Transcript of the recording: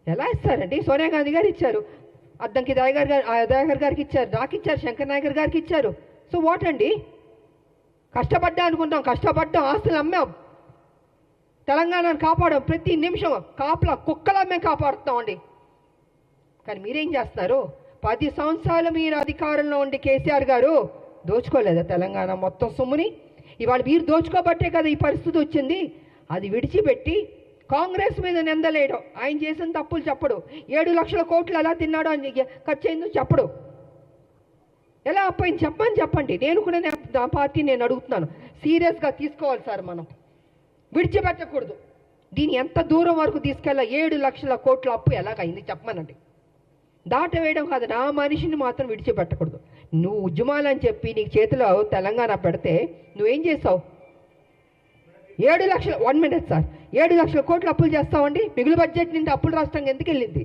ఎలా ఇస్తారండి? సోనియా గాంధీ గారు ఇచ్చారు, అద్దంకి దయాకర్ గారికి ఇచ్చారు, నాకు ఇచ్చారు, శంకర్ నాయకర్ గారికి ఇచ్చారు. సో వాట్ అండి? కష్టపడ్డా అనుకుంటాం, కష్టపడ్డాం, ఆస్తులు అమ్మాం, తెలంగాణను కాపాడాం, ప్రతి నిమిషం కాపలా కుక్కలా మేము కాపాడుతామండి. కానీ మీరేం చేస్తున్నారు? 10 సంవత్సరాలు మీరు అధికారంలో ఉండి కేసీఆర్ గారు దోచుకోలేదా తెలంగాణ మొత్తం సొమ్ముని? ఇవాళ మీరు దోచుకోబట్టే కదా ఈ పరిస్థితి వచ్చింది. అది విడిచిపెట్టి కాంగ్రెస్ మీద నిందలేయడం, ఆయన చేసిన తప్పులు చెప్పడు, 7 లక్షల కోట్లు ఎలా తిన్నాడో అని ఖర్చు అయిందో చెప్పడు, ఎలా అప్పయింది చెప్పండి. నేను కూడా నా పార్టీ నేను అడుగుతున్నాను, సీరియస్గా తీసుకోవాలి సార్, మనం విడిచిపెట్టకూడదు. దీన్ని ఎంత దూరం వరకు తీసుకెళ్ళా? 7 లక్షల కోట్ల అప్పు ఎలాగైంది చెప్పమనండి. దాటవేయడం కాదు, నా మనిషిని మాత్రం విడిచిపెట్టకూడదు. నువ్వు ఉద్యమాలని చెప్పి నీకు చేతిలో తెలంగాణ పెడితే నువ్వేం చేసావు? 7 లక్షల 1 మినిట్ సార్, 7 లక్షల కోట్లు అప్పులు చేస్తామండి. మిగులు బడ్జెట్ నుండి అప్పులు రాష్ట్రంగా ఎందుకు వెళ్ళింది?